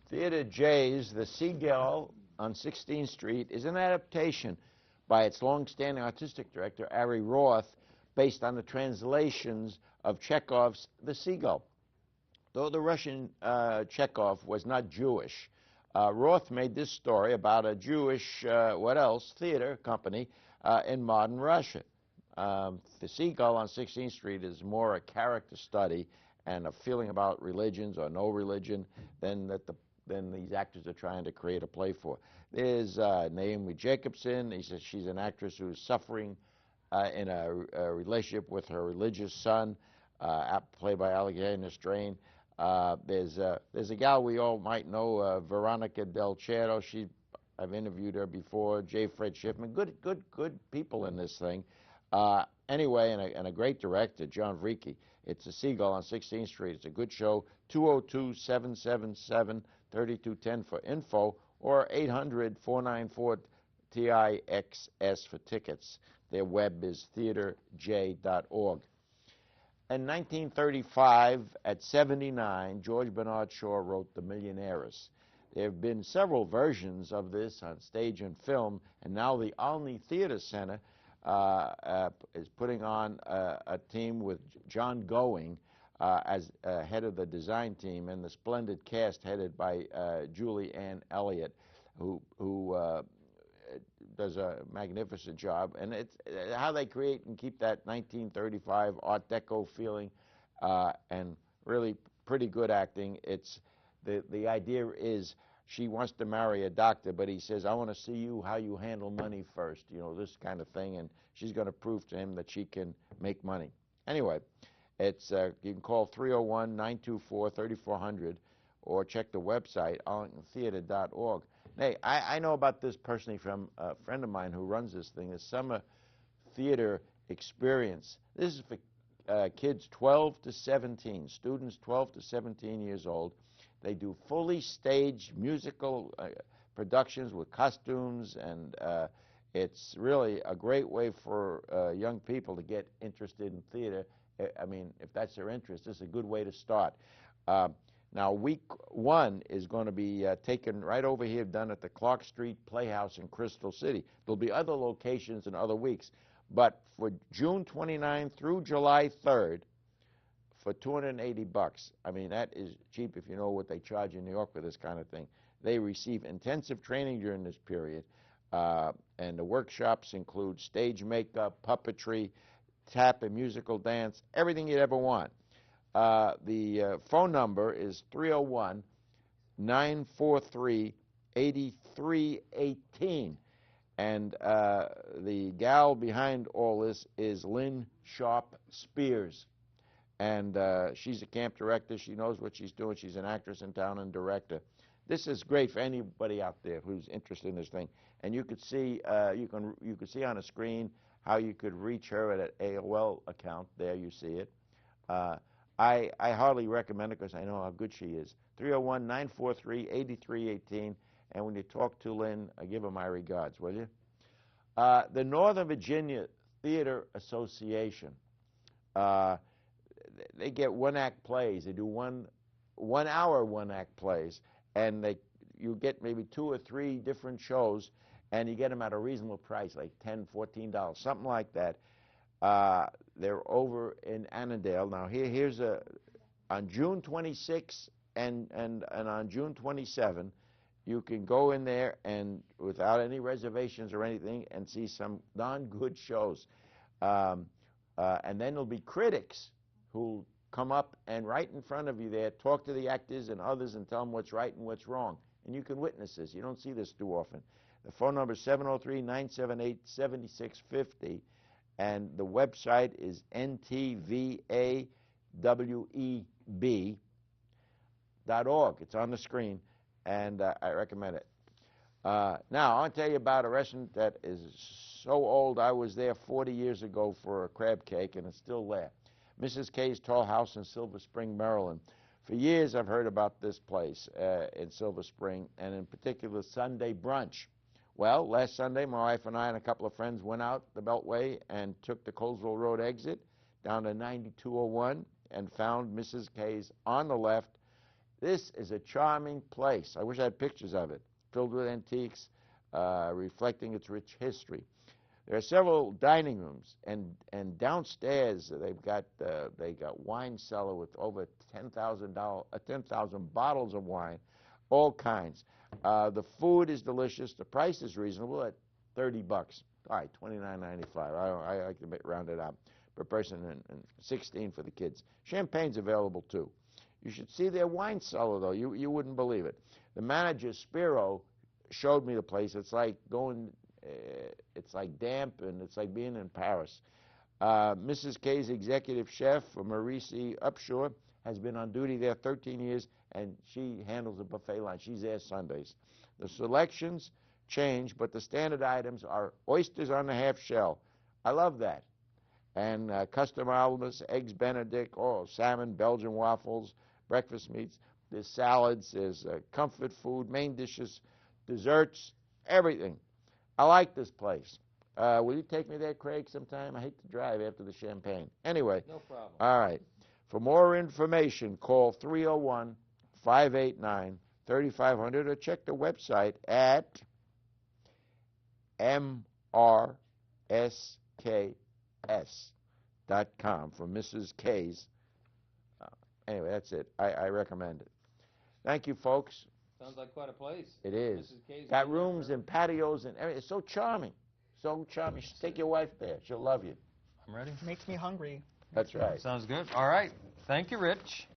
Theater J's The Seagull on 16th Street is an adaptation by its long-standing artistic director, Ari Roth, based on the translations of Chekhov's The Seagull. Though the Russian Chekhov was not Jewish, Roth made this story about a Jewish, theater company in modern Russia. The Seagull on 16th Street is more a character study and a feeling about religions or no religion than these actors are trying to create a play for. There's Naomi Jacobson. He says she's an actress who's suffering in a relationship with her religious son, played by Alexander Strain. There's a gal we all might know, Veronica Del Cerro. I've interviewed her before. J. Fred Schiffman. Good people in this thing. Anyway, and a great director, John Vriki. It's a Seagull on 16th Street. It's a good show. 202-777-3210 for info, or 800-494-TIXS for tickets. Their web is theaterj.org. In 1935, at 79, George Bernard Shaw wrote The Millionaires. There have been several versions of this on stage and film, and now the Olney Theater Center is putting on a team with John Going as head of the design team, and the splendid cast headed by Julie Ann Elliott, who does a magnificent job. And it's how they create and keep that 1935 Art Deco feeling, and really pretty good acting. It's the idea is she wants to marry a doctor, but he says, I want to see how you handle money first, this kind of thing, and she's going to prove to him that she can make money. Anyway, it's you can call 301-924-3400 or check the website, arlingtontheater.org. Hey, I know about this personally from a friend of mine who runs this thing, the Summer Theater Experience. This is for kids 12 to 17, students 12 to 17 years old. They do fully staged musical productions with costumes, and it's really a great way for young people to get interested in theater. I mean, if that's their interest, this is a good way to start. Now, week 1 is going to be taken right over here, done at the Clark Street Playhouse in Crystal City. There'll be other locations in other weeks. But for June 29th through July 3rd, for $280, I mean, that is cheap if you know what they charge in New York for this kind of thing. They receive intensive training during this period, and the workshops include stage makeup, puppetry, tap and musical dance, everything you'd ever want. The phone number is 301-943-8318. And the gal behind all this is Lynn Sharp Spears. And she's a camp director. She knows what she's doing. She's an actress in town and director. This is great for anybody out there who's interested in this thing. And you could see you could see on a screen how you could reach her at an AOL account. There you see it. I hardly recommend it because I know how good she is. 301-943-8318. And when you talk to Lynn, give her my regards, will you? The Northern Virginia Theater Association, they get one-act plays. They do one-hour one-act plays, and you get maybe 2 or 3 different shows, and you get them at a reasonable price, like $10, $14, something like that. They're over in Annandale. Now, here's on June 26 and on June 27, you can go in there and without any reservations or anything and see some darn good shows. And then there'll be critics who come up and right in front of you there talk to the actors and others and tell them what's right and what's wrong. And you can witness this. You don't see this too often. The phone number is 703-978-7650. And the website is ntvaweb.org. It's on the screen, and I recommend it. Now, I want to tell you about a restaurant that is so old. I was there 40 years ago for a crab cake, and it's still there. Mrs. K's Tall House in Silver Spring, Maryland. For years, I've heard about this place in Silver Spring, and in particular, Sunday brunch. Well, last Sunday, my wife and I and a couple of friends went out the Beltway and took the Colesville Road exit down to 9201 and found Mrs. K's on the left. This is a charming place. I wish I had pictures of it, filled with antiques, reflecting its rich history. There are several dining rooms, and downstairs they got wine cellar with over 10,000 bottles of wine, all kinds. The food is delicious. The price is reasonable at $30. All right, $29.95. I like to round it up per person, and 16 for the kids. Champagne's available too. You should see their wine cellar though. You wouldn't believe it. The manager Spiro showed me the place. It's like going. It's like damp, and it's like being in Paris. Mrs. K's executive chef, Marisi Upshur, has been on duty there 13 years, and she handles the buffet line. She's there Sundays. The selections change, but the standard items are oysters on the half shell. I love that. And custom omelets, eggs Benedict, salmon, Belgian waffles, breakfast meats. There's salads, there's comfort food, main dishes, desserts, everything. I like this place. Will you take me there, Craig, sometime? I hate to drive after the champagne. Anyway. No problem. All right. For more information, call 301-589-3500 or check the website at mrsks.com for Mrs. K's. Anyway, that's it. I recommend it. Thank you, folks. Sounds like quite a place. It is. Mrs. K's Got rooms and patios and everything. It's so charming. So charming. You should take your wife there. She'll love you. I'm ready. Makes me hungry. That's right. Sounds good. All right. Thank you, Rich.